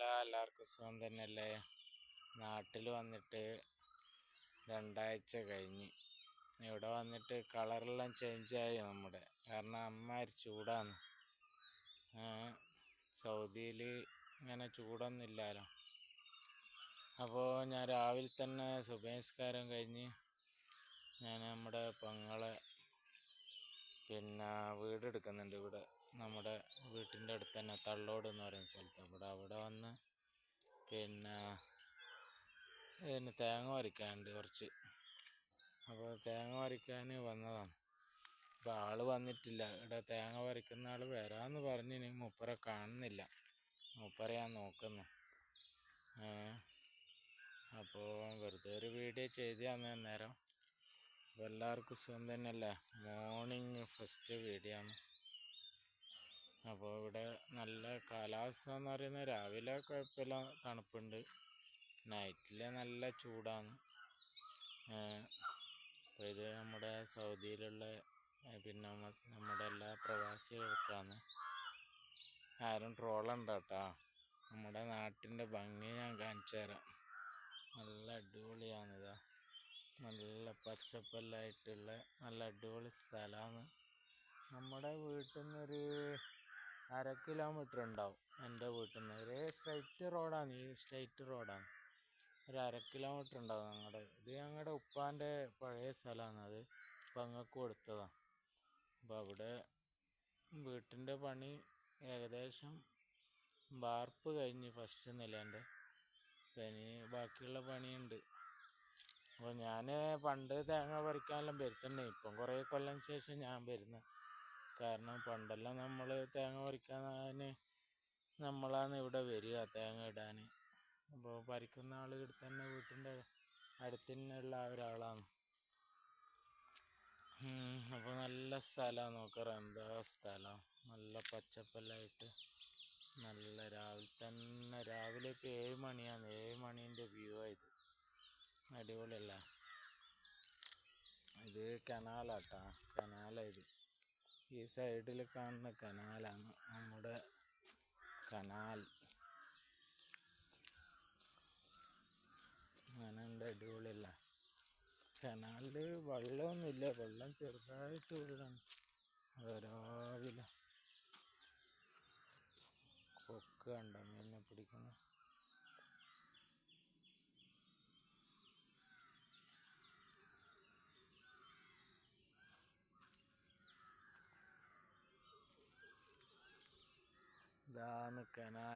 എല്ലാവർക്കും സുഖം തന്നെയല്ലേ? നാട്ടിൽ വന്നിട്ട് 2 ആഴ്ച കഴിഞ്ഞ്. ഇവിടെ വന്നിട്ട് കളറെല്ലാം ചേഞ്ചായി നമ്മുടെ. കാരണം അമ്മാതിരി ചൂടാണ്. സൗദിയിൽ ഇങ്ങനെ ചൂടൊന്നും ഇല്ലല്ലോ. അപ്പോൾ ഞാൻ രാവിലെ തന്നെ സുബഹി കഴിഞ്ഞ് ഞാൻ നമ്മുടെ പെങ്ങളെ വീടെടുക്കുന്നുണ്ട്. ഇവിടെ നമ്മുടെ വീട്ടിൻ്റെ അടുത്ത് തന്നെ തള്ളോട് എന്ന് പറയുന്ന സ്ഥലത്ത് അവിടെ വന്ന് തേങ്ങ പറിക്കാനുണ്ട് കുറച്ച്. അപ്പോൾ തേങ്ങ പറിക്കാൻ വന്നതാണ്. ഇപ്പോൾ ആൾ വന്നിട്ടില്ല. ഇവിടെ തേങ്ങ പറിക്കുന്ന ആൾ വരാമെന്ന് പറഞ്ഞിനി. മൂപ്പരെ കാണുന്നില്ല. മൂപ്പരെ ഞാൻ നോക്കുന്നു. അപ്പോൾ വെറുതെ ഒരു വീഡിയോ ചെയ്തതാണ് നേരം. അപ്പോൾ എല്ലാവർക്കും സുഖം തന്നെയല്ലേ? മോർണിംഗ് ഫസ്റ്റ് വീഡിയോ ആണ്. അപ്പോൾ ഇവിടെ നല്ല കാലാവസ്ഥ എന്ന് പറയുന്നത് രാവിലെ കുഴപ്പമില്ല, തണുപ്പുണ്ട്. നൈറ്റിൽ നല്ല ചൂടാണ്. അപ്പോൾ ഇത് നമ്മുടെ സൗദിയിലുള്ള നമ്മുടെ എല്ലാ പ്രവാസികൾക്കാണ്. ആരും ട്രോളുണ്ട് കേട്ടോ. നമ്മുടെ നാട്ടിൻ്റെ ഭംഗി ഞാൻ കാണിച്ചു തരാം. നല്ല അടിപൊളിയാണിതാ. നല്ല പച്ചപ്പെല്ലായിട്ടുള്ള നല്ല അടിപൊളി സ്ഥലമാണ്. നമ്മുടെ വീട്ടിൽ നിന്നൊരു 1/2 കിലോമീറ്റർ ഉണ്ടാവും. എൻ്റെ വീട്ടിൽ നിന്ന് ഒരു സ്ട്രൈറ്റ് റോഡാണ്. ഒരു 1/2 കിലോമീറ്റർ ഉണ്ടാവും. ഇത് ഞങ്ങളുടെ ഉപ്പാൻ്റെ പഴയ സ്ഥലമാണ്. അത് പെങ്ങൾക്ക് കൊടുത്തതാണ്. അപ്പോൾ അവിടെ വീട്ടിൻ്റെ പണി ഏകദേശം വാർപ്പ് കഴിഞ്ഞ് ഫസ്റ്റ് നിലേൻ്റെ. ഇനി ബാക്കിയുള്ള പണിയുണ്ട്. അപ്പോൾ ഞാൻ പണ്ട് തേങ്ങ പറിക്കാനെല്ലാം വരുത്തുന്നുണ്ട്. ഇപ്പം കുറേ കൊല്ലം ശേഷം ഞാൻ വരുന്നത്. കാരണം പണ്ടെല്ലാം നമ്മൾ തേങ്ങ പറിക്കാൻ നമ്മളാണ് ഇവിടെ വരിക തേങ്ങ ഇടാൻ. അപ്പോൾ പറിക്കുന്ന ആൾ ഇവിടെ തന്നെ വീട്ടിൻ്റെ അടുത്ത് തന്നെയുള്ള ഒരാളാണ്. അപ്പോൾ നല്ല സ്ഥലമാണ്. നോക്കറ എന്താ സ്ഥലം. നല്ല പച്ചപ്പെല്ലായിട്ട് നല്ല രാവിലെ ഇപ്പോൾ 7 മണിയാണ്. 7 മണീൻ്റെ വ്യൂ ആയത്. അടിപൊളിയല്ല. ഇത് കനാലാട്ടാ. കനാലായത് ഈ സൈഡിൽ കാണുന്ന കനാലാണ് നമ്മുടെ കനാൽ. അങ്ങനെ ഉണ്ട്. അടിപൊളിയല്ല. കനാലിൽ വെള്ളമൊന്നുമില്ല. വെള്ളം ചെറുതായിട്ട് വീഴാണ്. രാവിലെ കൊക്ക് കണ്ടോ മീനെ പിടിക്കുന്നു. ഇതാണ് കനാൽ.